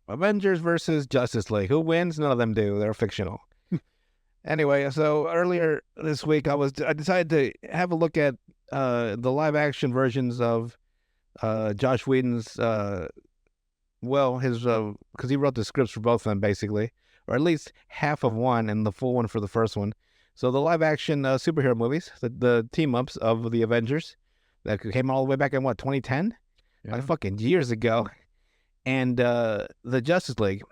Avengers versus Justice League. Who wins? None of them do. They're fictional. Anyway, so earlier this week, I decided to have a look at the live action versions of Josh Whedon's his because he wrote the scripts for both of them basically, or at least half of one and the full one for the first one. So the live action superhero movies, the team ups of the Avengers that came all the way back in 2010, like fucking years ago, and the Justice League.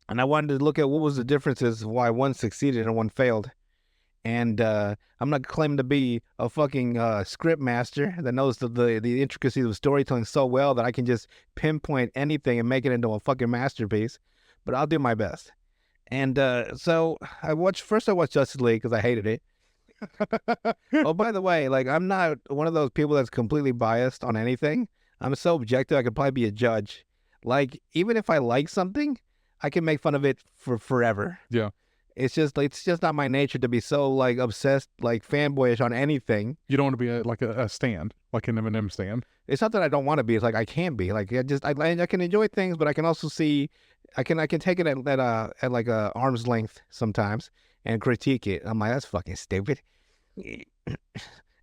And I wanted to look at what was the differences, why one succeeded and one failed. And I'm not claiming to be a fucking script master that knows the intricacies of storytelling so well that I can just pinpoint anything and make it into a fucking masterpiece. But I'll do my best. And so I watched Justice League because I hated it. Oh, by the way, like I'm not one of those people that's completely biased on anything. I'm so objective I could probably be a judge. Like even if I like something, I can make fun of it for forever. Yeah. It's just not my nature to be so like obsessed, like fanboyish on anything. You don't want to be like a stand, like an M&M stand. It's not that I don't want to be. It's like I can be. Like I can enjoy things, but I can also see, I can take it at like a arm's length sometimes and critique it. I'm like, that's fucking stupid.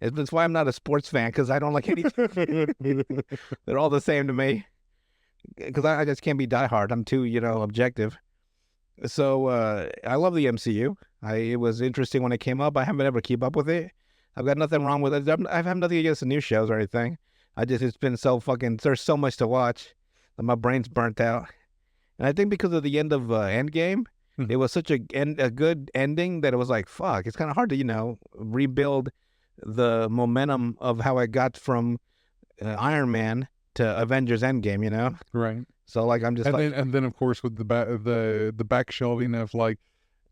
That's why I'm not a sports fan, because I don't like anything. They're all the same to me. Because I just can't be diehard. I'm too, objective. So I love the MCU. It was interesting when it came up. I haven't been able to keep up with it. I've got nothing wrong with it. I have nothing against the new shows or anything. It's been so fucking, there's so much to watch that my brain's burnt out. And I think because of the end of Endgame, it was such a good ending that it was like, fuck, it's kind of hard to, rebuild the momentum of how I got from Iron Man to Avengers Endgame, Right. So like I'm just and then of course with the back shelving of like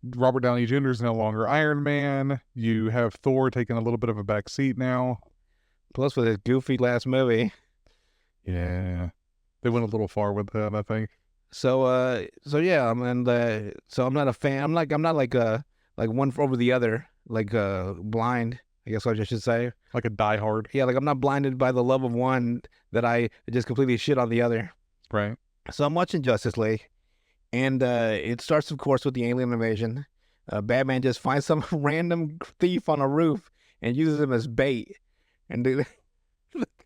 Robert Downey Jr. is no longer Iron Man. You have Thor taking a little bit of a back seat now. Plus with his goofy last movie. Yeah, they went a little far with that, I think. So yeah, so I'm not a fan. I'm not like one over the other, like blind, I guess I should say. Like a diehard. Yeah, like I'm not blinded by the love of one that I just completely shit on the other. Right. So I'm watching Justice League, and it starts, of course, with the alien invasion. Batman just finds some random thief on a roof and uses him as bait. And the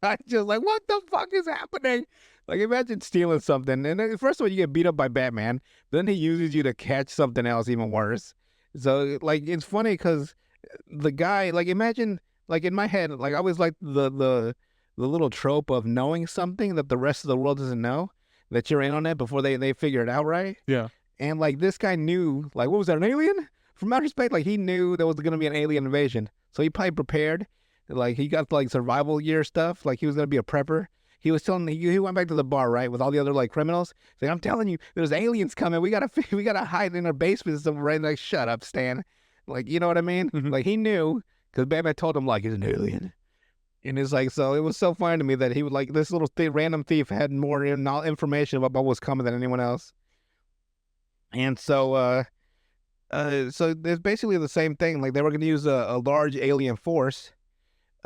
guy's just like, what the fuck is happening? Like, imagine stealing something. And then, first of all, you get beat up by Batman. Then he uses you to catch something else even worse. So, like, it's funny because the guy, like, imagine, like, in my head, like, I was like the little trope of knowing something that the rest of the world doesn't know, that you're in on it before they figure it out, right? Yeah. And, like, this guy knew, like, what was that, an alien? From outer space, like, he knew there was going to be an alien invasion. So he probably prepared. Like, he got, like, survival gear stuff. Like, he was going to be a prepper. He was telling me, he went back to the bar, right, with all the other, like, criminals. He's like, I'm telling you, there's aliens coming. We gotta hide in our basement somewhere. Right? Like, shut up, Stan. Like, you know what I mean? Mm-hmm. Like, he knew, because Batman told him, like, he's an alien. And it's like, so it was so funny to me that he would, like, this little random thief had more information about what was coming than anyone else. And so, so there's basically the same thing. Like, they were going to use a large alien force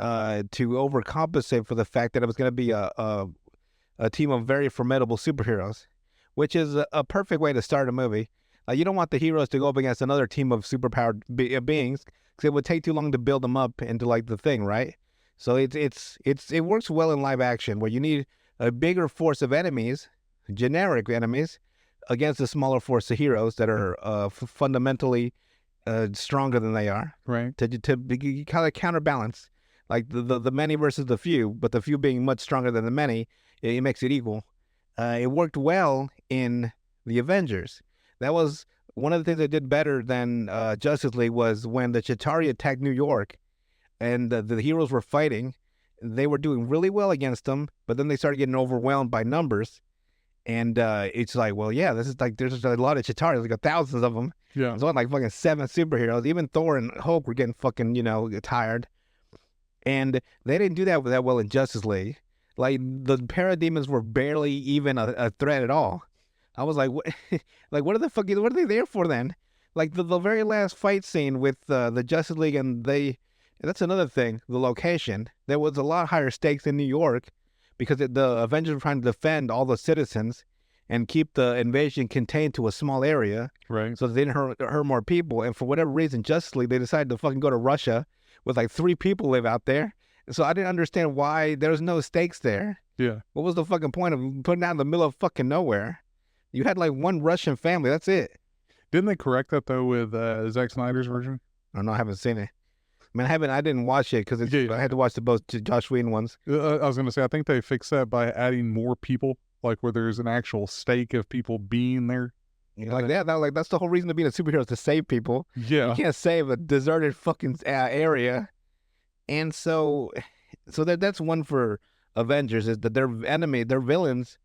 to overcompensate for the fact that it was going to be a team of very formidable superheroes, which is a perfect way to start a movie. You don't want the heroes to go up against another team of superpowered beings, because it would take too long to build them up into, like, the thing, right? So it works well in live action, where you need a bigger force of enemies, generic enemies, against a smaller force of heroes that are fundamentally stronger than they are, right? To kind of counterbalance, like the many versus the few, but the few being much stronger than the many, it makes it equal. It worked well in the Avengers. That was one of the things that did better than Justice League, was when the Chitauri attacked New York, and the heroes were fighting. They were doing really well against them, but then they started getting overwhelmed by numbers. And it's like, well, yeah, this is like, there's a lot of Chitauri, like thousands of them. Yeah. There's only like fucking 7 superheroes. Even Thor and Hulk were getting fucking, tired. And they didn't do that well in Justice League. Like, the parademons were barely even a threat at all. I was like, what? Like, what are they there for then? Like, the very last fight scene with the Justice League, and that's another thing, the location. There was a lot higher stakes in New York, because the Avengers were trying to defend all the citizens, and keep the invasion contained to a small area Right. so that they didn't hurt more people. And for whatever reason, Justice League, they decided to fucking go to Russia with like 3 people live out there. So I didn't understand why there was no stakes there. Yeah. What was the fucking point of putting out in the middle of fucking nowhere? You had like one Russian family. That's it. Didn't they correct that though with Zack Snyder's version? I don't know. I haven't seen it. I mean, I didn't watch it because Yeah. I had to watch the both Josh Whedon ones. I was gonna say I think they fixed that by adding more people, like where there's an actual stake of people being there. Like that. Like that's the whole reason to be a superhero is to save people. Yeah. You can't save a deserted fucking area. And so that's one for Avengers is that their villains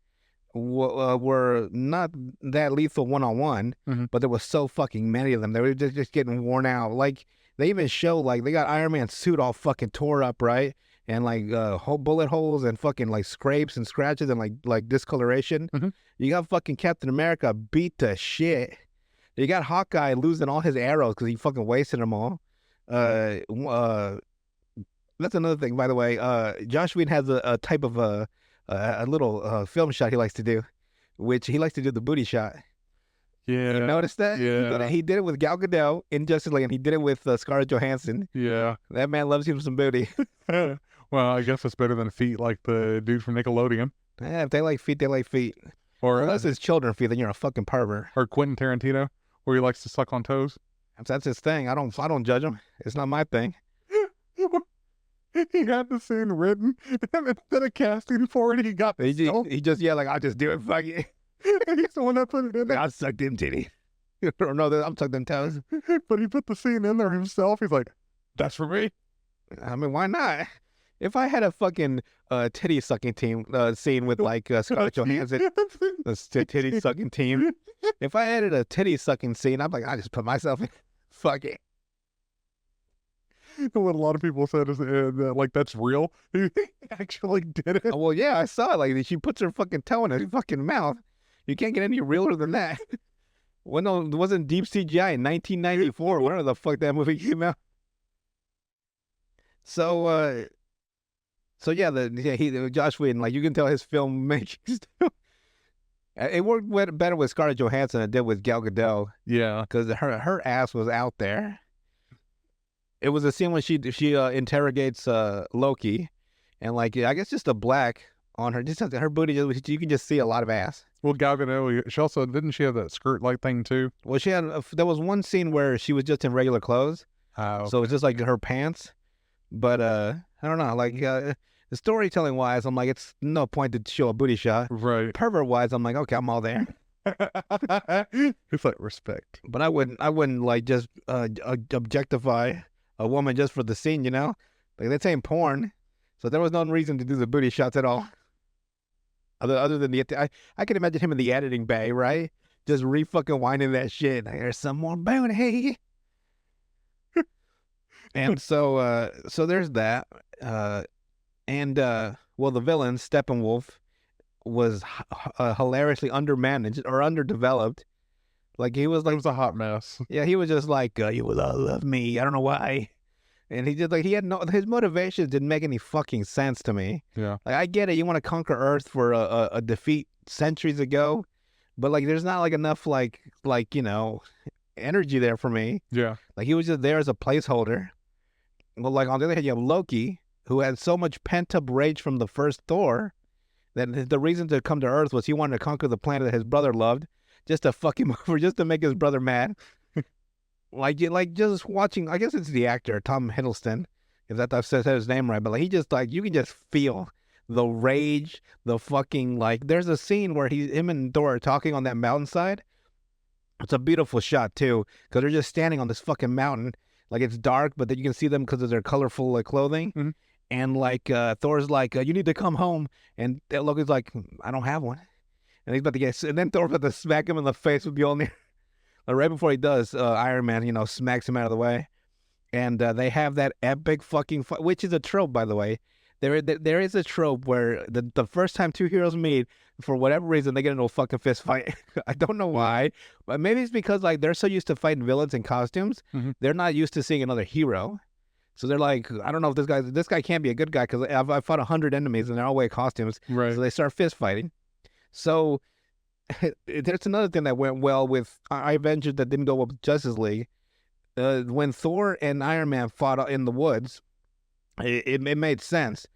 were not that lethal one-on-one, Mhm. but there was so fucking many of them. They were just getting worn out. Like they even show like they got Iron Man's suit all fucking tore up, right? And like whole bullet holes and fucking like scrapes and scratches and like discoloration. Mhm. You got fucking Captain America beat to shit. You got Hawkeye losing all his arrows because he fucking wasted them all. That's another thing, by the way. Josh Whedon has a type of a little film shot he likes to do, which he likes to do the booty shot. Yeah. You notice that? Yeah. He did it with Gal Gadot in Justice League, and he did it with Scarlett Johansson. Yeah. That man loves him some booty. Well, I guess it's better than feet like the dude from Nickelodeon. If they like feet, they like feet. Or Unless it's children feet, then you're a fucking pervert. or Quentin Tarantino, where he likes to suck on toes. That's his thing. I don't judge him. It's not my thing. He had the scene written, and instead of casting for it, he got the He just like I'll just do it. Fuck it. He's the one that put it in there. I'll suck them titty. Or no, I'm suck them toes. But he put the scene in there himself. He's like, "That's for me." I mean, why not? If I had a fucking titty sucking team scene with like Scarlett Johansson, the titty sucking team. If I added a titty sucking scene, I'm like, I just put myself in. Fuck it. What a lot of people said is that, like, that's real. He actually did it. Oh, well, yeah, I saw it. Like she puts her fucking toe in her fucking mouth. You can't get any realer than that. Well, no, it wasn't deep CGI in 1994. Whatever the fuck that movie came out. So yeah, Josh Whedon, like you can tell his filmmaking. It worked better with Scarlett Johansson than it did with Gal Gadot Yeah. because her ass was out there. It was a scene when she interrogates Loki, and like I guess just a black on her, just her booty, you can just see a lot of ass. Well, Gal Gadot, she also didn't she have that skirt-like thing too? Well, she had there was one scene where she was just in regular clothes, Oh, so it's just like her pants. But I don't know, like the storytelling wise, I'm like it's no point to show a booty shot. right. Pervert wise, I'm like okay, I'm all there. It's like respect. But I wouldn't like just objectify a woman just for the scene, you know? Like that's ain't porn, so there was no reason to do the booty shots at all. Other than I can imagine him in the editing bay, right? Just fucking winding that shit. Like, there's some more booty. And so there's that. And well, the villain Steppenwolf was hilariously undermanaged or underdeveloped. Like he was It like, was a hot mess. yeah, he was just like, you will all love me. I don't know why. And he just like, his motivations didn't make any fucking sense to me. Yeah. Like, I get it. You want to conquer Earth for a defeat centuries ago, but like, there's not like enough like, you know, energy there for me. Yeah. Like he was just there as a placeholder. Well, like on the other hand, you have Loki, who had so much pent up rage from the first Thor that the reason to come to Earth was he wanted to conquer the planet that his brother loved, just to fuck him over, just to make his brother mad. like just watching, I guess it's the actor Tom Hiddleston, if I've said his name right, but like he just like you can just feel the rage, the fucking like. There's a scene where him and Thor are talking on that mountainside. It's a beautiful shot too, because they're just standing on this fucking mountain. Like it's dark, but then you can see them because of their colorful clothing. Mm-hmm. And like Thor's like, you need to come home, and Loki's like, I don't have one. And he's about to get, and then Thor's about to smack him in the face with Mjolnir. Like right before he does, Iron Man, you know, smacks him out of the way. And they have that epic fucking fight, which is a trope, by the way. There is a trope where the first time two heroes meet, for whatever reason, they get into a fucking fist fight. I don't know why, but maybe it's because like they're so used to fighting villains in costumes, they're not used to seeing another hero. So they're like, I don't know if this guy can't be a good guy because I've fought 100 enemies and they're all wearing costumes. Right. So they start fist fighting. So there's another thing that went well with Avengers that didn't go well with Justice League. When Thor and Iron Man fought in the woods, it made sense.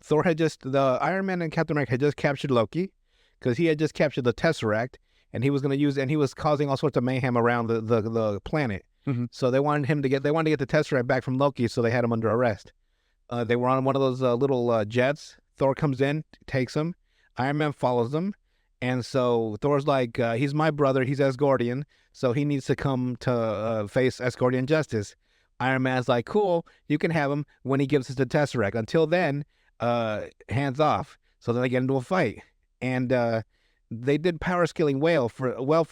The Iron Man and Captain America had just captured Loki because he had just captured the Tesseract, and he was going to use, and he was causing all sorts of mayhem around the planet. Mhm. So they wanted to get the Tesseract back from Loki, so they had him under arrest. They were on one of those little jets. Thor comes in, takes him. Iron Man follows them. And so Thor's like, he's my brother. He's Asgardian. So he needs to come to face Asgardian justice. Iron Man's like, cool, you can have him when he gives us the Tesseract. Until then, hands off. So then they get into a fight. And they did power scaling well for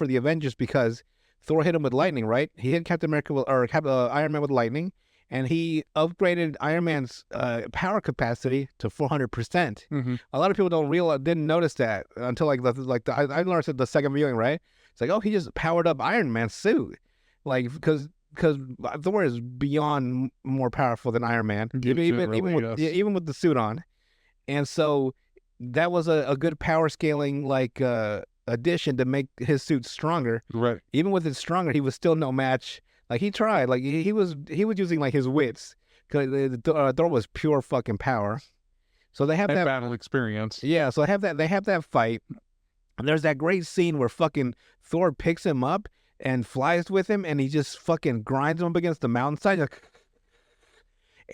the Avengers because Thor hit him with lightning, right? He hit Captain America Iron Man with lightning. And he upgraded Iron Man's power capacity to 400%. Mhm. A lot of people didn't notice that until I learned at the second viewing, right? It's like, oh, he just powered up Iron Man's suit, like because Thor is beyond more powerful than Iron Man, even with the suit on, and so that was a good power scaling addition to make his suit stronger. Right. Even with it stronger, he was still no match. Like he tried, like he was using like his wits because Thor was pure fucking power. So they have And that battle experience. Yeah, so they have that fight. And there's that great scene where fucking Thor picks him up and flies with him, and he just fucking grinds him up against the mountainside.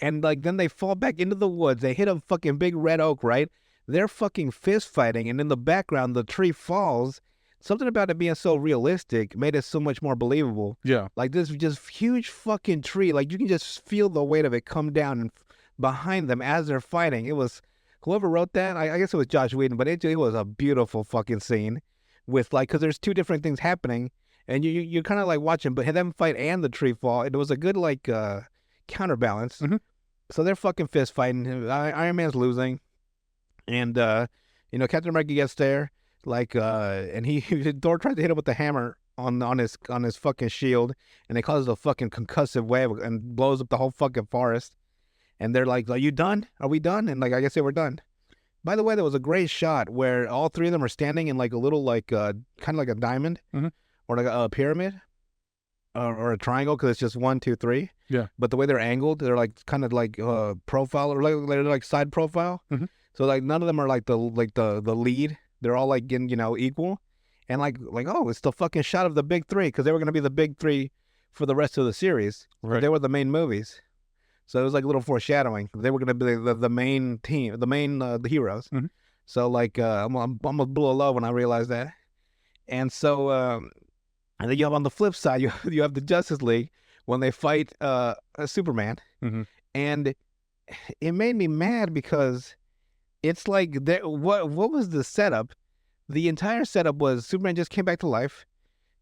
And like then they fall back into the woods. They hit a fucking big red oak, right? They're fucking fist fighting, and in the background the tree falls. Something about it being so realistic made it so much more believable. Yeah. Like this just huge fucking tree. Like you can just feel the weight of it come down behind them as they're fighting. It was whoever wrote that. I guess it was Josh Whedon, but it was a beautiful fucking scene with because there's two different things happening, and you're kind of like watching, but them fight and the tree fall. It was a good counterbalance. Mhm. So they're fucking fist fighting. Iron Man's losing, and Captain America gets there. And Thor tries to hit him with the hammer on his fucking shield, and it causes a fucking concussive wave and blows up the whole fucking forest. And they're like, "Are you done? Are we done?" And like, I guess they were done. By the way, there was a great shot where all three of them are standing in like a little kind of like a diamond Mhm. or like a pyramid or a triangle because it's just 1, 2, 3. Yeah. But the way they're angled, they're like kind of like profile or they're like side profile. Mhm. So like none of them are like the lead. They're all like equal, and like oh, it's the fucking shot of the big three because they were gonna be the big three for the rest of the series. Right. They were the main movies, so it was like a little foreshadowing. They were gonna be the main team, the heroes. Mhm. So like I'm almost blew a low when I realized that, and so and then you have on the flip side you have the Justice League when they fight Superman, Mhm. and it made me mad because. It's like what was the setup? The entire setup was Superman just came back to life.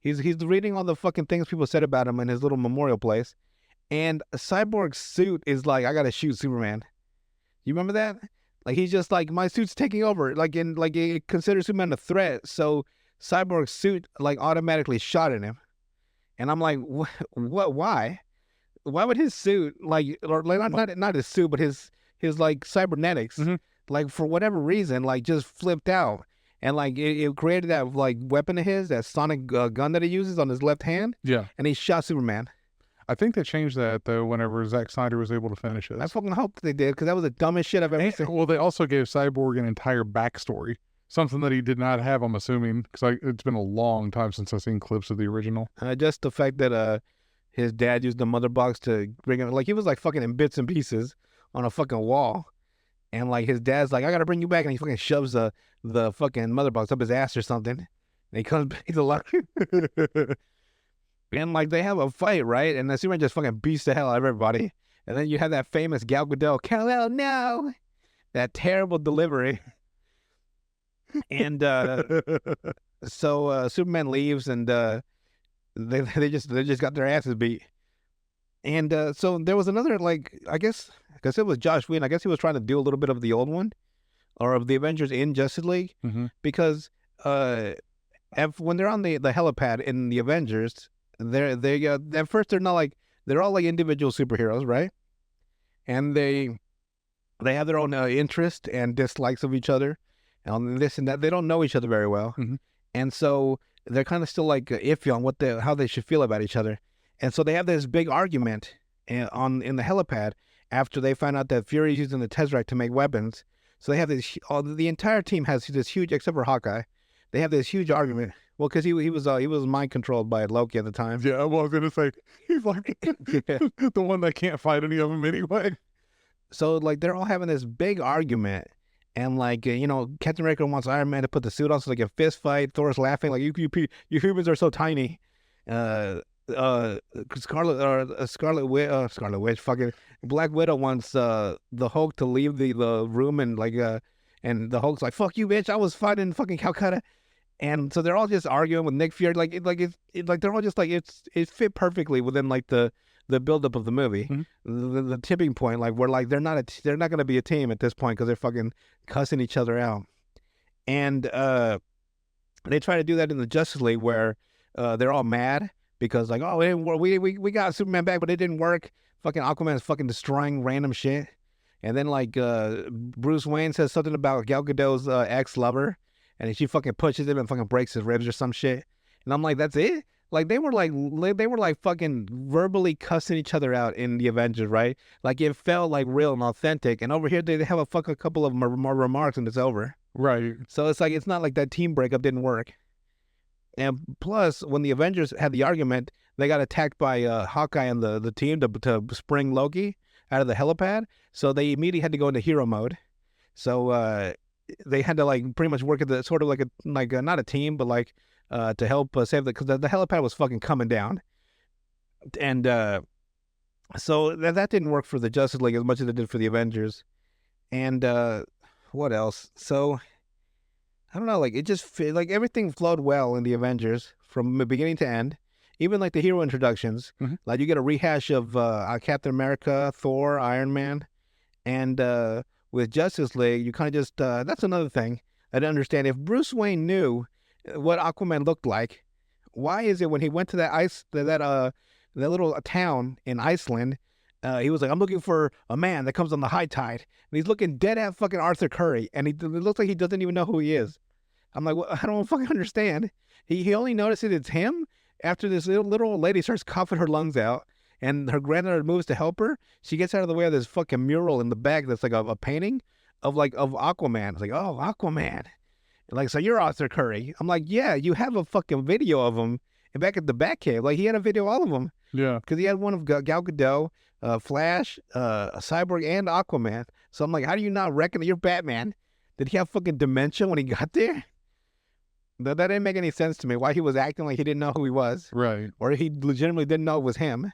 He's reading all the fucking things people said about him in his little memorial place, and Cyborg's suit is like, I gotta shoot Superman. You remember that? Like he's just like, my suit's taking over. It considers Superman a threat, so Cyborg's suit like automatically shot at him, and I'm like, what? Why? Why would his suit not his suit, but his like cybernetics? Mhm. Like for whatever reason, like just flipped out, and like it created that like weapon of his, that sonic gun that he uses on his left hand, Yeah. and he shot Superman. I think they changed that though whenever Zack Snyder was able to finish it. I fucking hope they did because that was the dumbest shit I've ever seen. Well, they also gave Cyborg an entire backstory, something that he did not have. I'm assuming because it's been a long time since I've seen clips of the original. Just the fact that his dad used the mother box to bring him, like he was like fucking in bits and pieces on a fucking wall. And like his dad's like, I gotta bring you back, and he fucking shoves the fucking mother box up his ass or something. And he comes back to life. And like they have a fight, right? And the Superman just fucking beats the hell out of everybody. And then you have that famous Gal Gadot, Kal-El, no, that terrible delivery. And so Superman leaves, and they just got their asses beat. And so there was another, like, I guess it was Josh Whedon. I guess he was trying to do a little bit of the old one, or of the Avengers in Justice League, Mhm. because when they're on the helipad in the Avengers, they at first they're not like, they're all like individual superheroes, right? And they have their own interest and dislikes of each other, and this and that. They don't know each other very well. Mhm. and so they're kind of still like iffy on how they should feel about each other, and so they have this big argument in the helipad after they find out that Fury's using the Tesseract to make weapons. So they have this. The entire team has this huge, except for Hawkeye. They have this huge argument. Well, because he was mind controlled by Loki at the time. Yeah, well, I was gonna say he's like the one that can't fight any of them anyway. So like they're all having this big argument, and like Captain America wants Iron Man to put the suit on so they can fist fight. Thor's laughing like you humans are so tiny. Scarlet Witch, fucking Black Widow wants the Hulk to leave the room and and the Hulk's like, fuck you, bitch, I was fighting fucking Calcutta. And so they're all just arguing with Nick Fury, they're all just like it fit perfectly within like the buildup of the movie, the tipping point, like where like they're not gonna be a team at this point because they're fucking cussing each other out, and they try to do that in the Justice League where they're all mad because like, oh, it didn't work. We got Superman back, but it didn't work. Fucking Aquaman's fucking destroying random shit, and then like Bruce Wayne says something about Gal Gadot's ex-lover. And she fucking pushes him and fucking breaks his ribs or some shit. And I'm like, that's it? Like they were like fucking verbally cussing each other out in the Avengers, right? Like it felt like real and authentic. And over here they have a couple of more remarks and it's over. Right. So it's like it's not like that team breakup didn't work. And plus, when the Avengers had the argument, they got attacked by Hawkeye and the team to spring Loki out of the helipad. So they immediately had to go into hero mode. So they had to like pretty much work at the sort of like not a team, but like to help save because the helipad was fucking coming down, and so that didn't work for the Justice League as much as it did for the Avengers. And what else? So I don't know, like it just like everything flowed well in the Avengers from beginning to end. Even like the hero introductions, like you get a rehash of Captain America, Thor, Iron Man, and with Justice League, you kind of just, that's another thing I didn't understand. If Bruce Wayne knew what Aquaman looked like, why is it when he went to that little town in Iceland, he was like, I'm looking for a man that comes on the high tide. And he's looking dead at fucking Arthur Curry. And it looks like he doesn't even know who he is. I'm like, well, I don't fucking understand. He only notices it's him after this little old lady starts coughing her lungs out. And her granddaughter moves to help her. She gets out of the way of this fucking mural in the back that's like a painting of Aquaman. It's like, oh, Aquaman. Like, so you're Arthur Curry. I'm like, yeah, you have a fucking video of him back at the Batcave. Like, he had a video of all of them. Yeah. Because he had one of Gal Gadot, Flash, Cyborg, and Aquaman. So I'm like, how do you not reckon that you're Batman? Did he have fucking dementia when he got there? That didn't make any sense to me. Why he was acting like he didn't know who he was. Right. Or he legitimately didn't know it was him.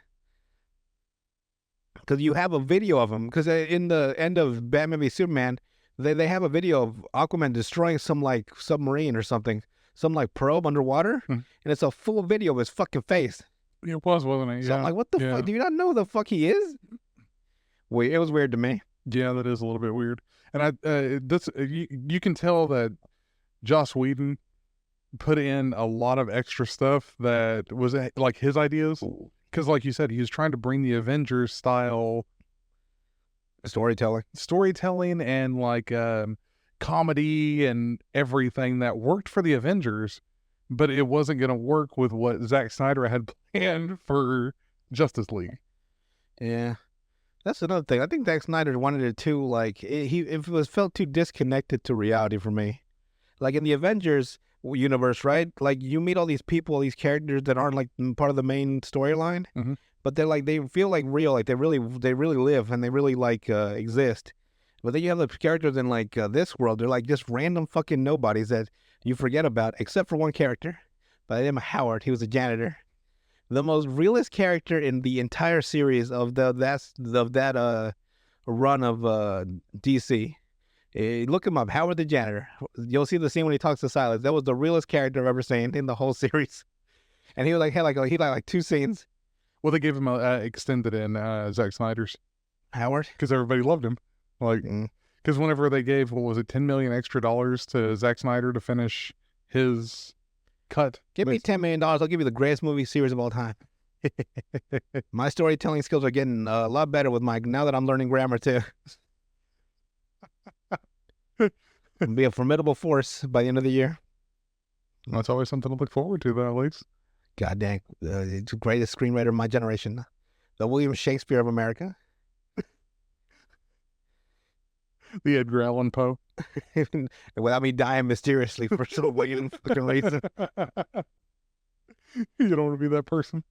Because you have a video of him. Because in the end of Batman v Superman, they have a video of Aquaman destroying some like submarine or something, some like probe underwater, and it's a full video of his fucking face. It was, wasn't it? Yeah. So I'm like, what the fuck? Do you not know who the fuck he is? Wait, it was weird to me. Yeah, that is a little bit weird. And you can tell that Joss Whedon put in a lot of extra stuff that was like his ideas. Because like you said, he was trying to bring the Avengers style storytelling and like comedy and everything that worked for the Avengers, but it wasn't going to work with what Zack Snyder had planned for Justice League. Yeah, that's another thing. I think Zack Snyder wanted it too, like it was felt too disconnected to reality for me. Like in the Avengers universe, right? Like you meet all these people, these characters that aren't like part of the main storyline, but they're like, they feel like real, like they really live and they really like exist. But then you have the characters in like this world, they're like just random fucking nobodies that you forget about, except for one character by the name of Howard. He was a janitor, the most realist character in the entire series of that run of DC. Look him up, Howard the janitor. You'll see the scene when he talks to Silas. That was the realest character I've ever seen in the whole series. And he was like, he had 2 scenes. Well, they gave him extended in Zack Snyder's Howard, because everybody loved him. Like, because whenever they gave, what was it, $10 million extra to Zack Snyder to finish his cut. Give me $10 million. I'll give you the greatest movie series of all time. My storytelling skills are getting a lot better with Mike now that I'm learning grammar too. Be a formidable force by the end of the year. That's always something to look forward to, though, at least. God dang, it's the greatest screenwriter of my generation, the William Shakespeare of America. The Edgar Allan Poe. Without me dying mysteriously for some weird fucking reason. You don't want to be that person.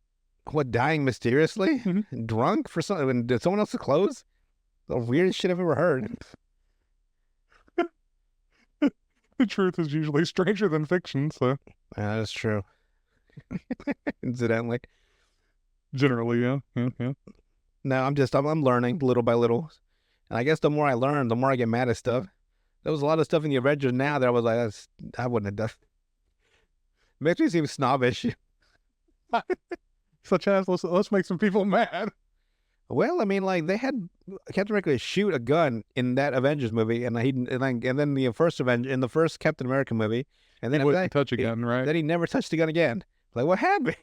What, dying mysteriously? Mhm. Drunk for something? Did someone else's clothes? The weirdest shit I've ever heard. The truth is usually stranger than fiction, so Yeah, that's true. Incidentally. generally, yeah. No, I'm learning little by little. And I guess the more I learn, the more I get mad at stuff. There was a lot of stuff in the Avengers now that I was like, I wouldn't have done. Makes me seem snobbish. Such as, let's make some people mad. Well, I mean, like they had Captain America shoot a gun in that Avengers movie, and then the first Captain America movie, and then He after wouldn't that, touch a gun, right? then he never touched the gun again. Like, what happened?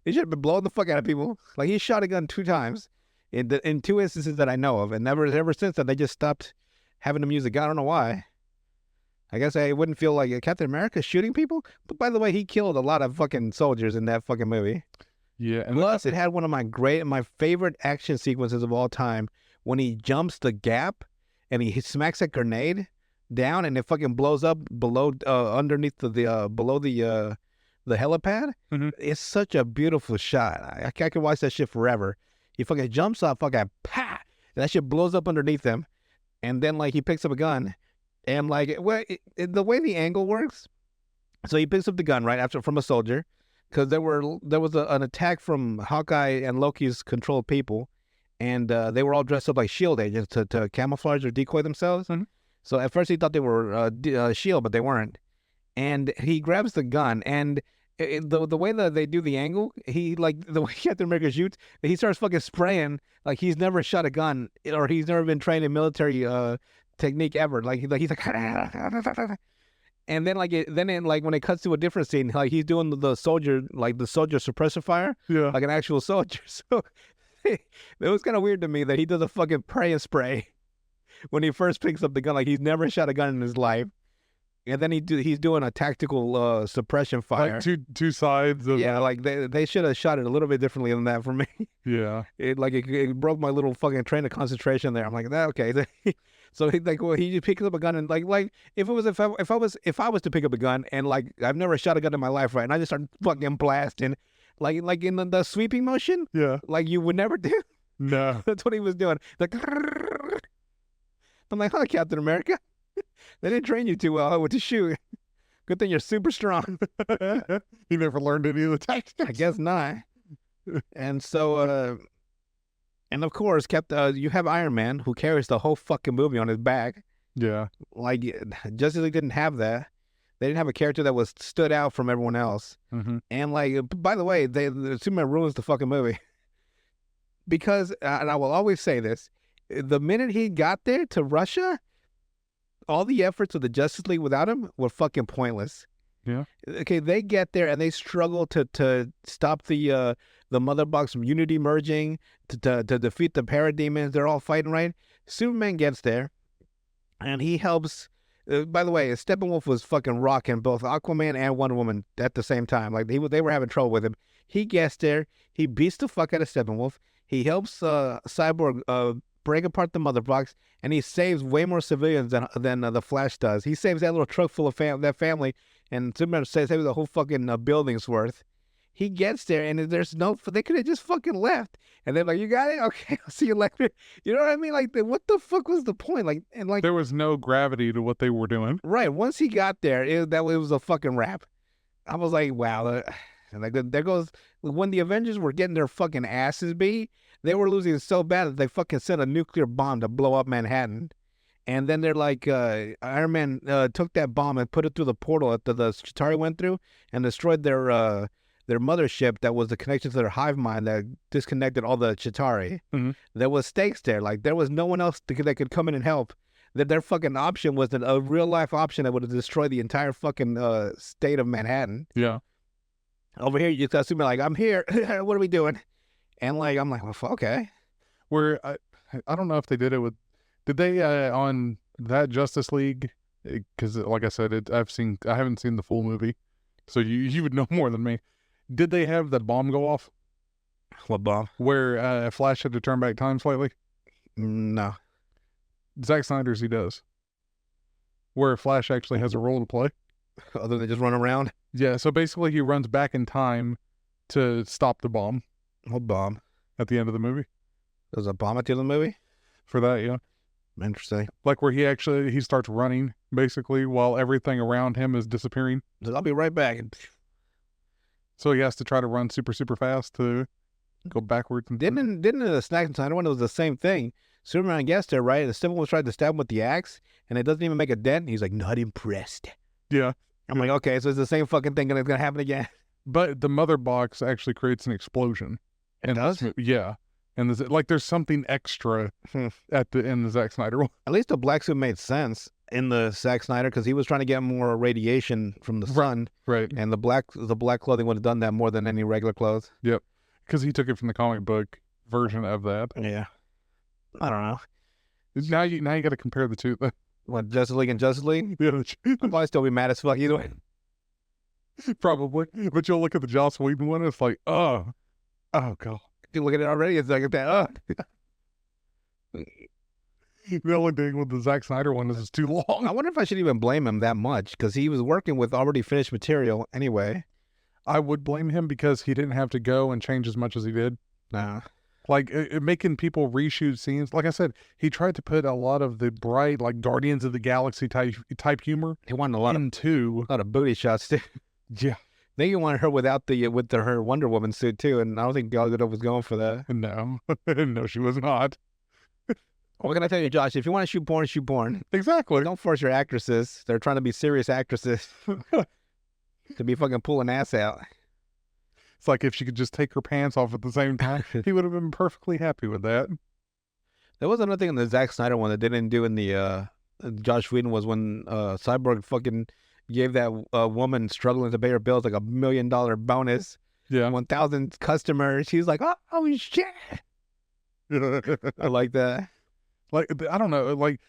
He should have been blowing the fuck out of people. Like, he shot a gun 2 times in 2 instances that I know of, and ever since then they just stopped having him use a gun. I don't know why. I guess I wouldn't feel like Captain America shooting people. But by the way, he killed a lot of fucking soldiers in that fucking movie. Yeah, and Plus, it had one of my favorite action sequences of all time when he jumps the gap and he smacks a grenade down and it fucking blows up below, underneath below the helipad. Mhm. It's such a beautiful shot. I could watch that shit forever. He fucking jumps up, fucking pa, and that shit blows up underneath him, and then like he picks up a gun, and like the way the angle works. So he picks up the gun right from a soldier. Because there was an attack from Hawkeye and Loki's controlled people, and they were all dressed up like SHIELD agents to camouflage or decoy themselves. Mhm. So at first he thought they were SHIELD, but they weren't. And he grabs the gun, and the way that they do the angle, he like the way Captain America shoots, he starts fucking spraying like he's never shot a gun or he's never been trained in military technique ever. He's like. And then when it cuts to a different scene, like he's doing the soldier suppressor fire, yeah, like an actual soldier. So it was kind of weird to me that he does a fucking pray and spray when he first picks up the gun. Like he's never shot a gun in his life, and then he's doing a tactical suppression fire. like two sides of Yeah, like they should have shot it a little bit differently than that for me. yeah. It broke my little fucking train of concentration there. I'm like, okay. So he just picks up a gun and like if I was to pick up a gun and like I've never shot a gun in my life, right, and I just start fucking blasting like in the sweeping motion, Yeah. like you would never do. No. That's what he was doing. Like I'm like, oh, Captain America, they didn't train you too well to shoot. Good thing you're super strong. He never learned any of the tactics. I guess not. And so and of course, you have Iron Man, who carries the whole fucking movie on his back. Yeah. Like, Justice League didn't have that. They didn't have a character that was stood out from everyone else. Mm-hmm. And like, by the way, the Superman ruins the fucking movie. Because, and I will always say this, the minute he got there to Russia, all the efforts of the Justice League without him were fucking pointless. Yeah. Okay, they get there and they struggle to stop the Mother Box from Unity merging, to defeat the Parademons. They're all fighting, right? Superman gets there, and he helps. By the way, Steppenwolf was fucking rocking both Aquaman and Wonder Woman at the same time. Like they were having trouble with him. He gets there, he beats the fuck out of Steppenwolf. He helps Cyborg break apart the Mother Box, and he saves way more civilians than the Flash does. He saves that little truck full of that family. And Superman saves the whole fucking building's worth. He gets there, and they could have just fucking left. And they're like, you got it? Okay, I'll see you later. You know what I mean? Like, what the fuck was the point? Like, and like, There was no gravity to what they were doing. right. Once he got there, it was a fucking wrap. I was like, wow. And like, there goes, when the Avengers were getting their fucking asses beat, they were losing so bad that they fucking sent a nuclear bomb to blow up Manhattan. And then they're like, Iron Man took that bomb and put it through the portal that the Chitauri went through and destroyed their mothership that was the connection to their hive mind that disconnected all the Chitauri. Mhm. There was stakes there. Like, there was no one else that could come in and help. Their fucking option was a real life option that would have destroyed the entire fucking state of Manhattan. Yeah. Over here, you just assume like, I'm here. What are we doing? And like, I'm like, well, okay. Where I don't know if they did it with. Did they on that Justice League? Because like I said, I haven't seen the full movie. so you would know more than me. Did they have the bomb go off What bomb? where Flash had to turn back time slightly? No. Zack Snyder's he does. Where Flash actually has a role to play. Other than just run around? Yeah, so basically he runs back in time to stop the bomb What bomb? at the end of the movie. There's a bomb at the end of the movie? For that, yeah. Interesting. Like where he starts running, basically, while everything around him is disappearing. I'll be right back. So he has to try to run super, super fast to go backwards. Didn't the Snack Snyder one, it was the same thing. Superman gets there, right? And Stephen was trying to stab him with the axe, and it doesn't even make a dent. He's like, not impressed. Yeah. I'm like, okay, so it's the same fucking thing and it's going to happen again. But the mother box actually creates an explosion. It does? Yeah. And there's something extra in the Zack Snyder one. At least the black suit made sense in the Zack Snyder because he was trying to get more radiation from the sun. Right. And the black clothing would have done that more than any regular clothes. Yep. Because he took it from the comic book version of that. Yeah. I don't know. Now you got to compare the two. What, Justice League and Justice League? Yeah, I'll probably still be mad as fuck either way. probably. But you'll look at the Joss Whedon one, it's like, oh god. You look at it already, it's like that. The only thing with the Zack Snyder one is it's too long. I wonder if I should even blame him that much because he was working with already finished material anyway. I would blame him because he didn't have to go and change as much as he did. Nah. Like making people reshoot scenes. Like I said, he tried to put a lot of the bright, like Guardians of the Galaxy type humor. He wanted a lot of booty shots too. Yeah. Then you wanted her without her Wonder Woman suit too, and I don't think Gal Gadot was going for that. No, no, she was not. What can I tell you, Josh? If you want to shoot porn, shoot porn. Exactly. Don't force your actresses. They're trying to be serious actresses to be fucking pulling ass out. It's like if she could just take her pants off at the same time, he would have been perfectly happy with that. There was another thing in the Zack Snyder one that they didn't do in the Josh Whedon was when Cyborg fucking gave that woman struggling to pay her bills like $1 million bonus. Yeah. 1,000 customers. She's like, oh shit. I like that. Like, I don't know. Like,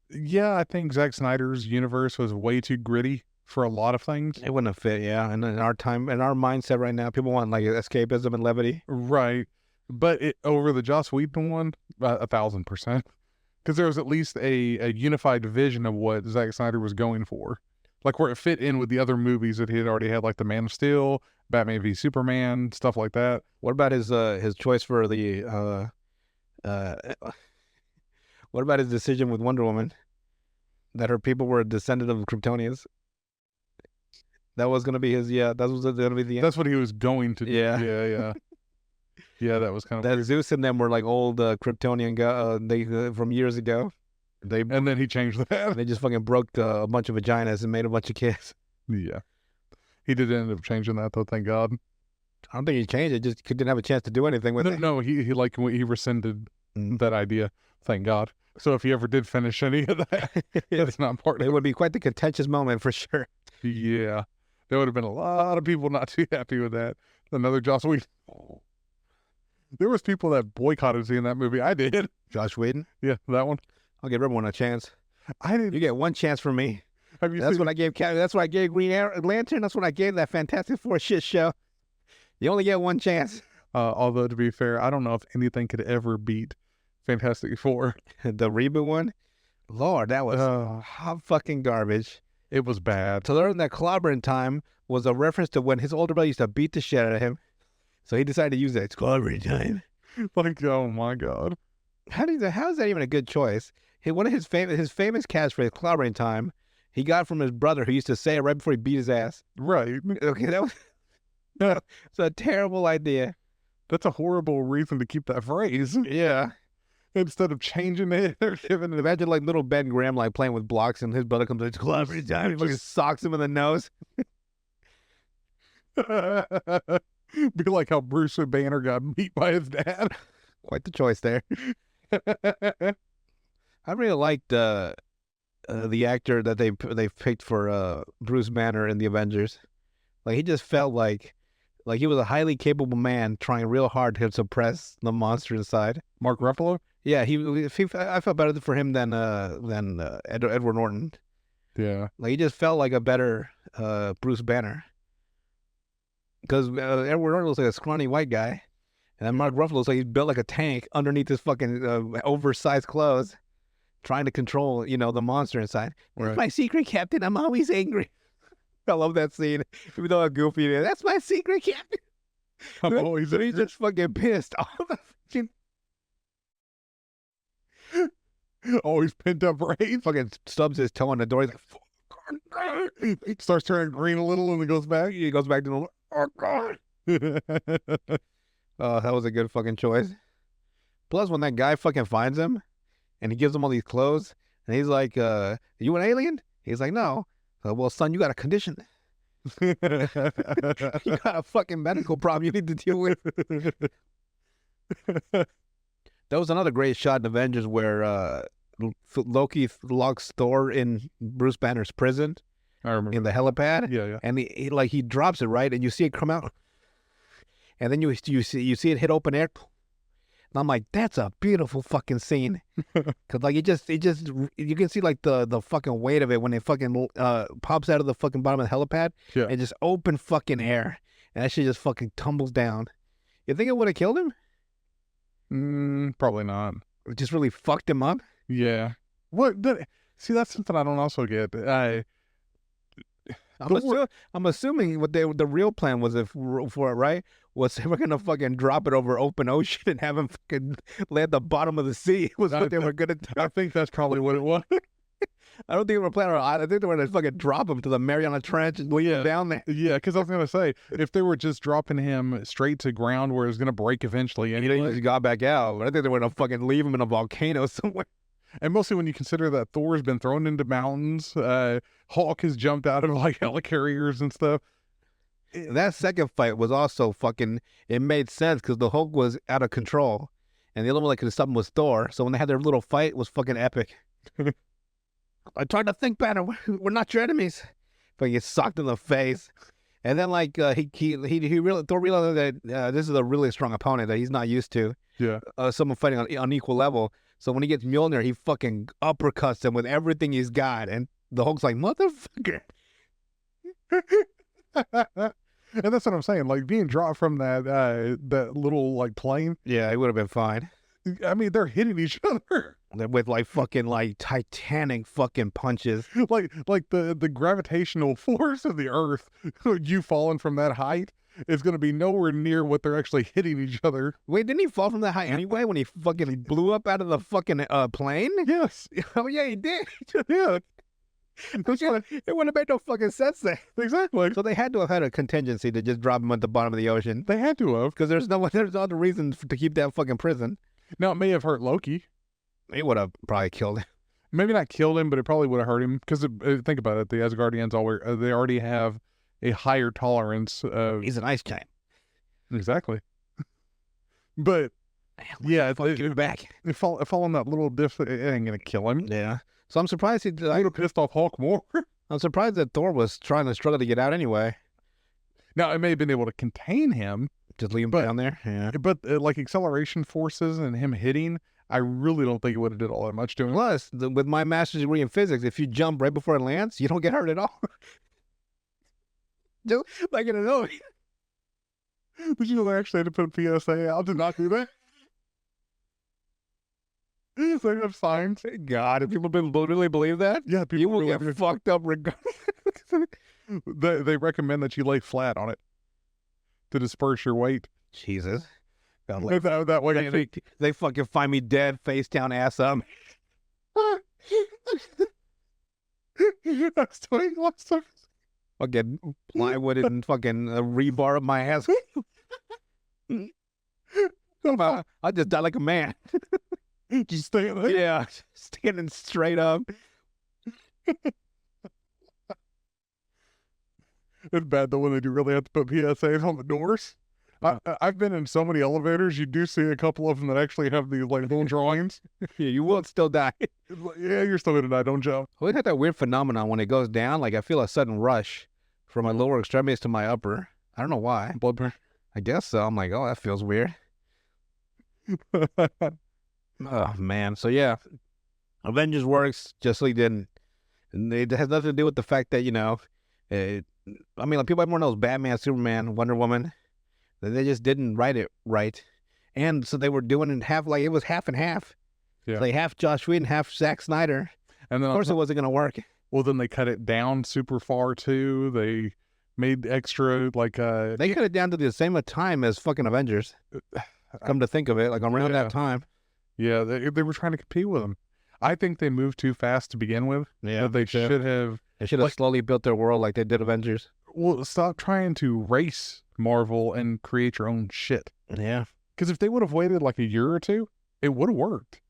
yeah, I think Zack Snyder's universe was way too gritty for a lot of things. It wouldn't have fit, yeah. And in our time, in our mindset right now, people want like escapism and levity. Right. But over the Joss Whedon one, 1,000%. Because there was at least a unified vision of what Zack Snyder was going for. Like where it fit in with the other movies that he had already had, like The Man of Steel, Batman v Superman, stuff like that. What about his choice for the what about his decision with Wonder Woman that her people were a descendant of Kryptonians? That was gonna be his. Yeah, that was gonna be the end. That's what he was going to do. Yeah. Yeah, that was kind of that weird. Zeus and them were like old Kryptonian they from years ago. And then he changed that. They just fucking broke a bunch of vaginas and made a bunch of kids. Yeah, he did end up changing that though. Thank God. I don't think he changed it. Just didn't have a chance to do anything with it. No, he rescinded that idea. Thank God. So if he ever did finish any of that, that's not part of it. It would be quite the contentious moment for sure. Yeah, there would have been a lot of people not too happy with that. Another Joss Whedon. There was people that boycotted seeing that movie. I did. Josh Whedon? Yeah, that one. I'll give everyone a chance. I didn't. You get one chance from me. That's what I gave. That's what I gave Green Lantern. That's what I gave that Fantastic Four shit show. You only get one chance. Although to be fair, I don't know if anything could ever beat Fantastic Four. The reboot one. Lord, that was hot fucking garbage. It was bad. To learn that clobbering time was a reference to when his older brother used to beat the shit out of him. So he decided to use that. It's clobbering time. Like, oh my God. How is that even a good choice? One of his famous catchphrase, clobbering time, he got from his brother who used to say it right before he beat his ass. Right. Okay, that was it's a terrible idea. That's a horrible reason to keep that phrase. Yeah. Instead of changing it or giving it. Imagine like little Ben Graham like playing with blocks and his brother comes like, it's clobbering time. He fucking socks him in the nose. Be like how Bruce Banner got beat by his dad. Quite the choice there. I really liked the actor that they picked for Bruce Banner in the Avengers. Like he just felt like he was a highly capable man trying real hard to suppress the monster inside. Mark Ruffalo? Yeah, I felt better for him than Edward Norton. Yeah. Like he just felt like a better Bruce Banner. because Edward Norton looks like a scrawny white guy, and then Mark Ruffalo looks like he's built like a tank underneath his fucking oversized clothes, trying to control, the monster inside. That's Right. my secret, Captain. I'm always angry. I love that scene, even though how goofy it is. That's my secret, Captain. I'm always So he's just fucking pissed. always pent up rage. Fucking stubs his toe on the door. He's like, "Fuck." He starts turning green a little and then goes back. He goes back to the. Oh God. Oh, that was a good fucking choice. Plus, when that guy fucking finds him, and he gives him all these clothes, and he's like, "You an alien?" He's like, "No." Well, son, you got a condition. You got a fucking medical problem you need to deal with. That was another great shot in Avengers where Loki locks Thor in Bruce Banner's prison I remember. in the helipad, Yeah. and he drops it right, and you see it come out, and then you see it hit open air. And I'm like, that's a beautiful fucking scene, cause like it just you can see like the fucking weight of it when it fucking pops out of the fucking bottom of the helipad, Yeah. and just open fucking air, and that shit just fucking tumbles down. You think it would have killed him? Probably not. It just really fucked him up. Yeah. What? See, that's something I don't also get. I'm assuming what the real plan was for it, right? Was they were gonna fucking drop it over open ocean and have him fucking lay at the bottom of the sea. Was what they were gonna do. I think that's probably what it was. I don't think they were planning on. I think they were gonna fucking drop him to the Mariana Trench and leave him down there. Yeah, because I was gonna say if they were just dropping him straight to ground where it was gonna break eventually, And he just got back out. But I think they were gonna fucking leave him in a volcano somewhere. and mostly when you consider that Thor's been thrown into mountains, Hulk has jumped out of like helicarriers and stuff. That second fight was also fucking. It made sense because the Hulk was out of control, and the only one that could stop him was Thor. So when they had their little fight, it was fucking epic. I tried to think better. We're not your enemies. But he gets socked in the face, and then like he really Thor realized that this is a really strong opponent that he's not used to. Yeah. Someone fighting on equal level. So when he gets Mjolnir, he fucking uppercuts him with everything he's got, and the Hulk's like, motherfucker. And that's what I'm saying. Like being dropped from that little like plane. Yeah, he would have been fine. I mean, they're hitting each other. With like fucking like titanic fucking punches. like the gravitational force of the Earth, you falling from that height is going to be nowhere near what they're actually hitting each other. Wait, didn't he fall from that height anyway when he fucking blew up out of the fucking plane? Yes. Oh yeah, he did. Yeah. It wouldn't have made no fucking sense there. Exactly. So they had to have had a contingency to just drop him at the bottom of the ocean They had to have. because there's no other reason to keep that fucking prison. Now it may have hurt Loki. It would have probably killed him. Maybe not killed him, but it probably would have hurt him. Because think about it, the Asgardians they already have a higher tolerance of He's an ice giant. exactly. But yeah, Fuck, give it back. if fall on that little diff, it ain't gonna kill him. Yeah. So I'm surprised I would have pissed off Hulk more. I'm surprised that Thor was trying to struggle to get out anyway. Now it may have been able to contain him, Just leave him But- down there. Yeah. but like acceleration forces and him hitting, I really don't think it would have did all that much to him. Plus, with my master's degree in physics, if you jump right before it lands, you don't get hurt at all. Just like in a movie. But you know, they actually had to put PSA out to not do that. They have signs. God, if people really believe that, Yeah, people you will really get do. fucked up regardless. They recommend that you lay flat on it to disperse your weight. Jesus. That way, They fucking find me dead, face down, ass up. That's 20 last time. Fucking plywood and fucking rebar up my ass. I just die like a man. Just stay there. Yeah, standing straight up. It's bad though when they do really have to put PSAs on the doors. I've been in so many elevators. You do see a couple of them that actually have these like little drawings. Yeah, you will still die. It's like, yeah, you're still gonna die. Don't jump. We got that weird phenomenon when it goes down. Like I feel a sudden rush from my lower extremities to my upper. I don't know why. Blood pressure. I guess so. I'm like, oh, that feels weird. Oh man. So yeah, Avengers works. Justice League didn't. And it has nothing to do with the fact that I mean, like people everyone knows Batman, Superman, Wonder Woman. They just didn't write it right, and so they were doing it half like it was half and half. Yeah. Like half Josh Whedon, half Zack Snyder. And then Of course, it wasn't gonna work. well, then they cut it down super far too. They made extra like They cut it down to the same time as fucking Avengers. Come to think of it, like around Yeah. that time. yeah, they were trying to compete with them. I think they moved too fast to begin with. Yeah, That they should have. They should have like- slowly built their world like they did Avengers. Well, stop trying to race Marvel and create your own shit. Yeah. Because if they would have waited like a year or two, it would have worked.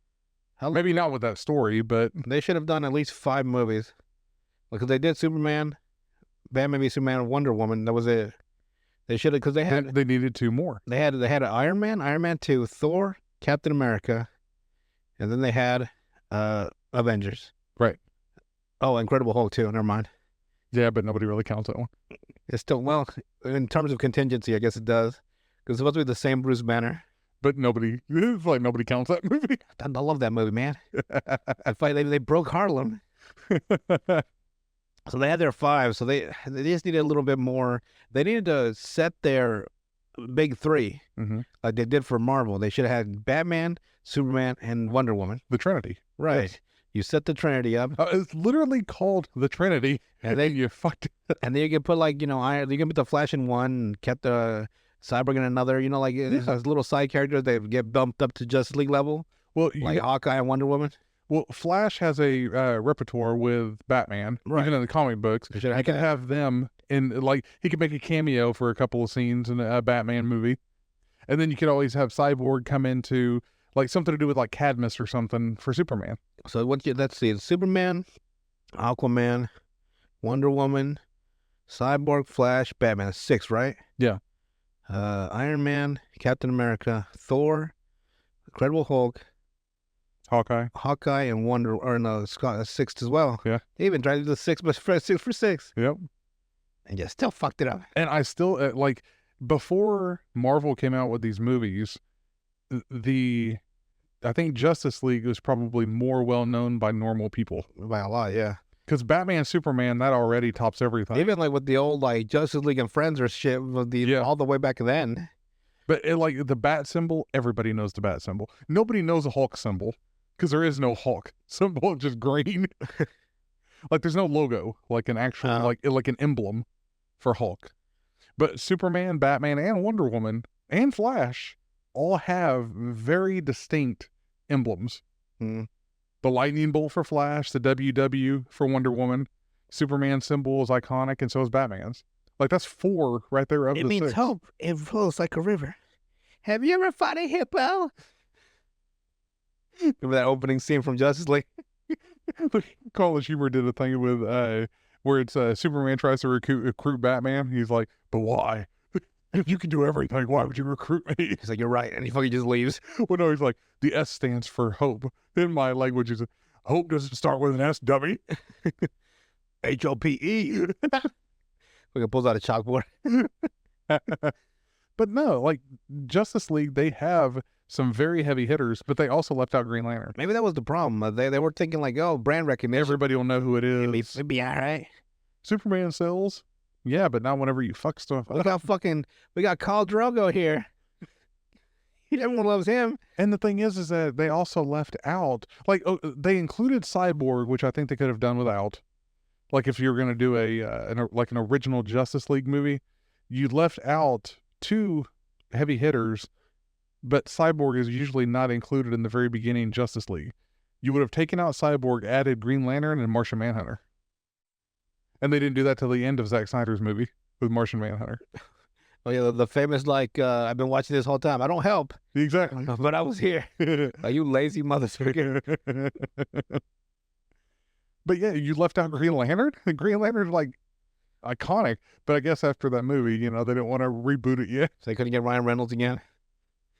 Hell, Maybe not with that story, but they should have done at least 5 movies. Because they did Superman, Batman v Superman, Wonder Woman. That was it. They should have, because they needed 2 more. they had Iron Man, Iron Man 2, Thor, Captain America, and then they had Avengers. Right. Oh, Incredible Hulk too. Never mind. Yeah, but nobody really counts that one. It's still, well, in terms of contingency, I guess it does. Because it's supposed to be the same Bruce Banner. But it's like nobody counts that movie. I love that movie, man. I fight. They broke Harlem. So they had their 5. So they just needed a little bit more. They needed to set their big 3 hmm like they did for Marvel. They should have had Batman, Superman, and Wonder Woman. The Trinity. Right. Yes. You set the Trinity up, It's literally called the Trinity, and then you fucked it. and then you can put like you can put the Flash in one, and kept the Cyborg in another. Like those little side characters that get bumped up to Justice League level, Well, like Hawkeye and Wonder Woman. well, Flash has a repertoire with Batman, Right. even in the comic books. They should I have can have them in, like, he could make a cameo for a couple of scenes in a Batman movie. And then you could always have Cyborg come into, like, something to do with, like, Cadmus or something for Superman. So let's see, Superman, Aquaman, Wonder Woman, Cyborg, Flash, Batman. That's 6, right? Yeah. Iron Man, Captain America, Thor, Incredible Hulk, Hawkeye. and Wonder, or no, Scott, that's 6 as well. Yeah. They even tried to do the 6, but 6 for 6, Yep. and you still fucked it up. And I still, like, before Marvel came out with these movies, I think Justice League was probably more well known by normal people. By a lot, yeah. Because Batman, Superman, that already tops everything. Even like with the old like Justice League and Friends or shit, with all the way back then. But like the bat symbol, everybody knows the bat symbol. Nobody knows a Hulk symbol because there is no Hulk symbol. It's just green. Like there's no logo, like an actual like an emblem for Hulk. But Superman, Batman, and Wonder Woman and Flash all have very distinct emblems. Mm. The lightning bolt for Flash, the WW for Wonder Woman, Superman symbol is iconic, and so is Batman's. Like that's 4 right there of It the means 6. hope. It flows like a river. Have you ever fought a hippo? Remember that opening scene from Justice League? Carl Schumer did a thing with where it's Superman tries to recruit Batman. He's like, but why? You can do everything. Why would you recruit me? He's like, you're right. And he fucking just leaves. Well, no, he's like, the S stands for hope. In my language, is hope doesn't start with an S, dummy. HOPE. Fucking pulls out a chalkboard. But no, like Justice League, they have some very heavy hitters, but they also left out Green Lantern. Maybe that was the problem. They were thinking like, oh, brand recognition. Everybody will know who it is. It'd be all right. Superman sells. Yeah, but not whenever you fuck stuff up. Look how fucking, we got Khal Drogo here. Everyone loves him. And the thing is that they also left out, like, they included Cyborg, which I think they could have done without. Like, if you were going to do an original Justice League movie, you left out 2 heavy hitters, but Cyborg is usually not included in the very beginning Justice League. You would have taken out Cyborg, added Green Lantern, and Martian Manhunter. And they didn't do that till the end of Zack Snyder's movie with Martian Manhunter. Oh yeah, the famous like, I've been watching this whole time. I don't help, Exactly. but I was here. Like, you lazy motherfucker. But yeah, you left out Green Lantern. Green Lantern's like iconic, but I guess after that movie, they didn't want to reboot it yet. So they couldn't get Ryan Reynolds again.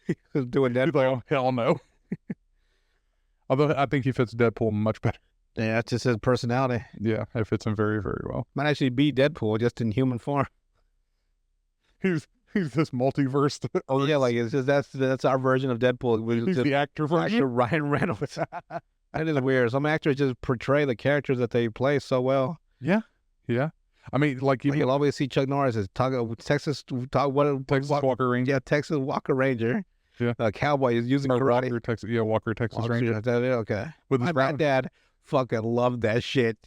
He was doing He's Deadpool. like, oh hell no. Although I think he fits Deadpool much better. Yeah, that's just his personality. Yeah, it fits him very, very well. Might actually be Deadpool, just in human form. He's this multiverse. Oh yeah, like it's just that's our version of Deadpool. He's the actor version. Actor Ryan Reynolds. That is weird. Some actors just portray the characters that they play so well. Yeah. I mean, like You'll always see Chuck Norris as Texas Walker Ranger. Yeah, Texas Walker Ranger. Yeah. Cowboy is using karate. Walker Texas Ranger. Is that it? Okay. With My dad fucking loved that shit.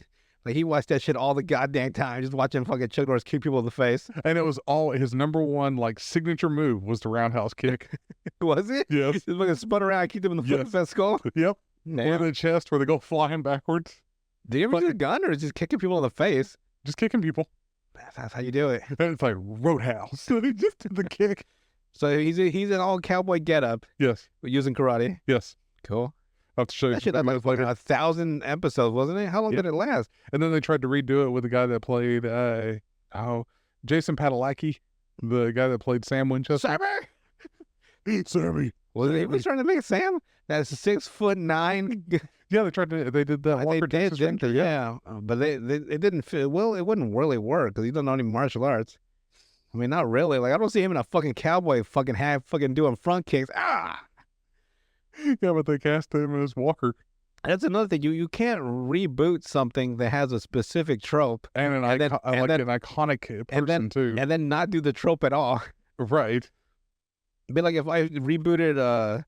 Like he watched that shit all the goddamn time, just watching fucking Chuck Norris kick people in the face. And it was all his number one like signature move was the roundhouse kick. Was it? Yes. Just fucking spun around, kicked him in the foot with that skull. Yep. Nah. Or the chest where they go flying backwards. Do you ever use a gun or just kicking people in the face? Just kicking people. That's how you do it. And it's like Roadhouse. So he just did the kick. So he's an all cowboy getup. Yes. Using karate. Yes. Cool. I'll have to show you. That shit had like 1,000 episodes, wasn't it? How long did it last? And then they tried to redo it with the guy that played Jason Padalecki, the guy that played Sam Winchester. Sammy. Was he was trying to make Sam? That's 6'9". Yeah, they did the Walker Texas Ranger. Yeah, but it didn't fit. Well, it wouldn't really work because he doesn't know any martial arts. I mean, not really. Like I don't see him in a fucking cowboy fucking doing front kicks. Ah. Yeah, but they cast him as Walker. That's another thing. You can't reboot something that has a specific trope and an iconic person too, and then not do the trope at all. Right. It'd be like if I rebooted.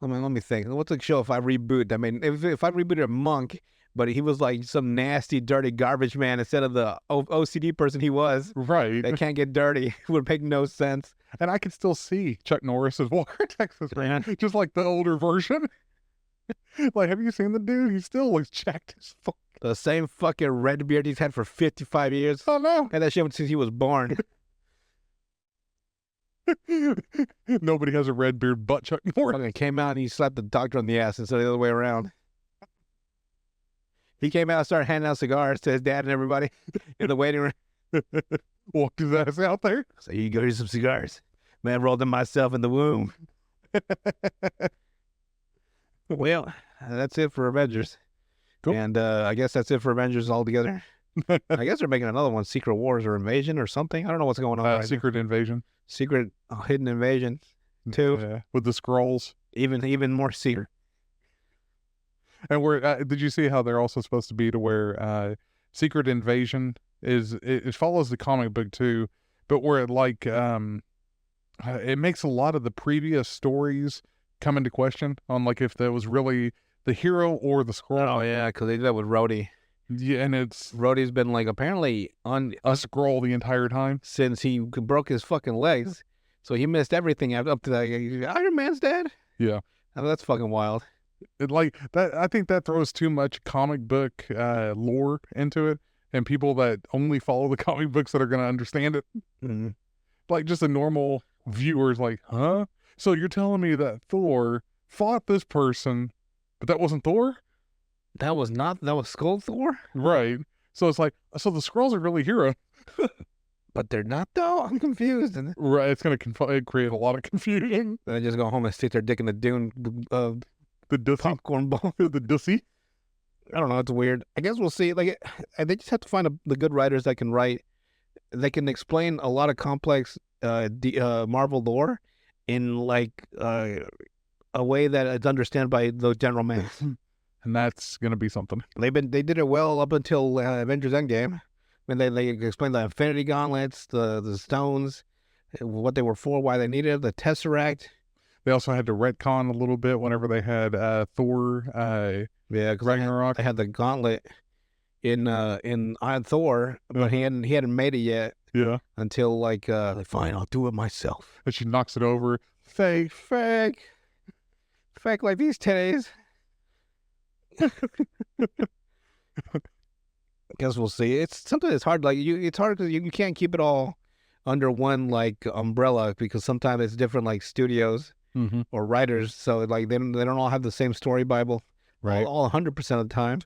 Let me think. What's a show if I reboot? I mean, if I rebooted Monk, but he was like some nasty, dirty garbage man instead of the OCD person he was. Right. That can't get dirty. It would make no sense. And I could still see Chuck Norris as Walker Texas Ranger, just like the older version. Like, have you seen the dude? He still looks jacked as fuck. The same fucking red beard he's had for 55 years. Oh, no. Had that shit since he was born. Nobody has a red beard but Chuck Norris. Fucking came out and he slapped the doctor on the ass instead of the other way around. He came out and started handing out cigars to his dad and everybody in the waiting room. Walked his ass out there. So you go here's some cigars. Man, rolled them myself in the womb. Well, that's it for Avengers. Cool. And I guess that's it for Avengers altogether. I guess they're making another one, Secret Wars or Invasion or something. I don't know what's going on. Secret Invasion. Secret Hidden Invasion 2. Yeah, with the scrolls. Even more secret. And where did you see how they're also supposed to be to where Secret Invasion it follows the comic book too, but where it makes a lot of the previous stories come into question on like if that was really the hero or the Skrull. Oh yeah, because they did that with Rhodey. Yeah, and Rhodey's been like apparently on a Skrull the entire time since he broke his fucking legs, so he missed everything up to that. Iron Man's dead. Yeah, that's fucking wild. Like that, I think that throws too much comic book lore into it, and people that only follow the comic books that are going to understand it. Mm-hmm. Like just a normal viewer's like, huh? So you're telling me that Thor fought this person, but that wasn't Thor? That was Skull Thor? Right. So it's like, so the Skrulls are really hero. But they're not though? I'm confused. Right. It's going to create a lot of confusion. Then they just go home and stick their dick in the Dune the Dussy. Popcorn bowl. The Dussy. I don't know. It's weird. I guess we'll see. Like, they just have to find the good writers that can write. They can explain a lot of complex Marvel lore in like a way that it's understood by the general man. And that's gonna be something. They did it well up until Avengers Endgame. When they explained the Infinity Gauntlets, the stones, what they were for, why they needed the Tesseract. They also had to retcon a little bit whenever they had Thor. Ragnarok. They had the gauntlet in Thor, but he hadn't made it yet. Yeah. Until like fine, I'll do it myself. And she knocks it over. Fake like these titties. Guess we'll see. It's something that's hard. Like it's hard because you can't keep it all under one like umbrella because sometimes it's different like studios or writers. So like they don't all have the same story Bible, right? All 100% of the time.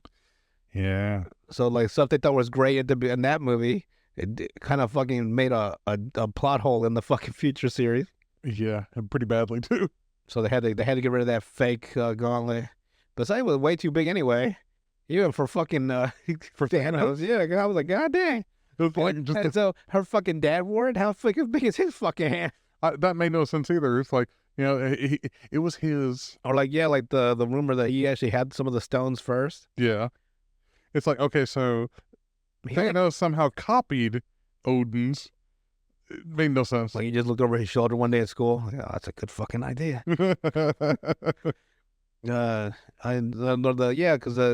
Yeah. So like stuff they thought was great in that movie, it kind of fucking made a plot hole in the fucking future series. Yeah, and pretty badly too. So they had to get rid of that fake gauntlet. But it was way too big anyway. Even for fucking for Thanos. Yeah, I was like, God dang. It was like and so her fucking dad wore it. How fucking big is his fucking hand? That made no sense either. It's like, you know, it was his. Or like, yeah, like the rumor that he actually had some of the stones first. Yeah. It's like, okay, so Thanos somehow copied Odin's. It made no sense. Like he just looked over his shoulder one day at school. Yeah, that's a good fucking idea. Because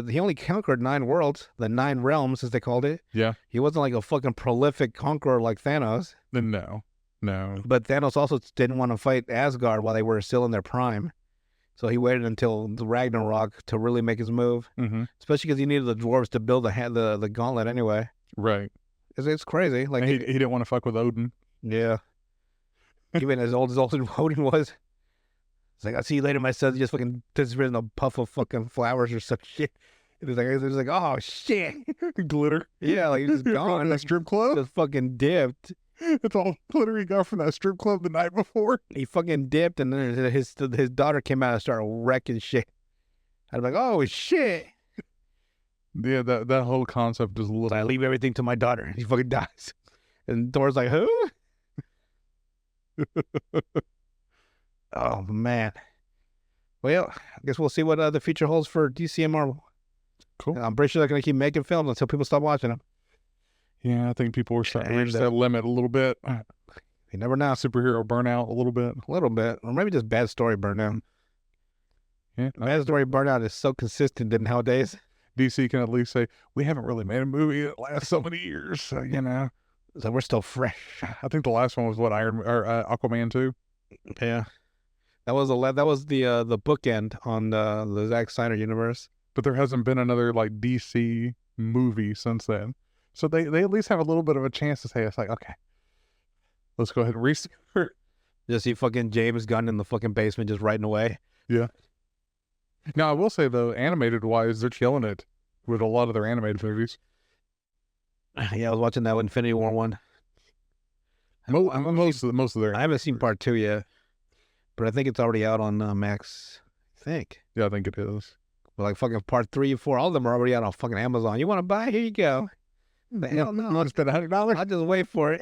he only conquered 9 worlds, the 9 realms, as they called it. Yeah. He wasn't like a fucking prolific conqueror like Thanos. No. But Thanos also didn't want to fight Asgard while they were still in their prime. So he waited until the Ragnarok to really make his move. Mm-hmm. Especially because he needed the dwarves to build the gauntlet anyway. Right. It's crazy. Like he didn't want to fuck with Odin. Yeah. Even as old as Odin was. It's like, I'll see you later, my son. He just fucking disappeared in a puff of fucking flowers or some shit. It was like, oh shit. Glitter. Yeah, like he's just gone. That strip club. Just fucking dipped. It's all glitter he got from that strip club the night before. He fucking dipped, and then his daughter came out and started wrecking shit. I'd be like, oh shit. Yeah, that whole concept is a little. I leave everything to my daughter, and he fucking dies. And Thor's like, who? Oh man. Well, I guess we'll see what the future holds for DC and Marvel. Cool. I'm pretty sure they're gonna keep making films until people stop watching them. Yeah, I think people are starting to reach that limit a little bit. You never know. Superhero burnout a little bit. Or maybe just bad story burnout. Yeah, bad story burnout is so consistent nowadays. DC can at least say, we haven't really made a movie that lasts so many years, so we're still fresh. I think the last one was Aquaman 2. Yeah, that was the bookend on the Zack Snyder universe. But there hasn't been another like DC movie since then, so they at least have a little bit of a chance to say it's like, okay, let's go ahead and restart. Just see fucking James Gunn in the fucking basement just writing away. Yeah. Now I will say though, animated wise, they're killing it with a lot of their animated movies. Yeah, I was watching that Infinity War one. Most of their. I haven't seen part 2 yet, but I think it's already out on Max. I think. Yeah, I think it is. But like fucking part 3 and 4, all of them are already out on fucking Amazon. You want to buy? Here you go. The hell no! Want to spend $100? I'll just wait for it.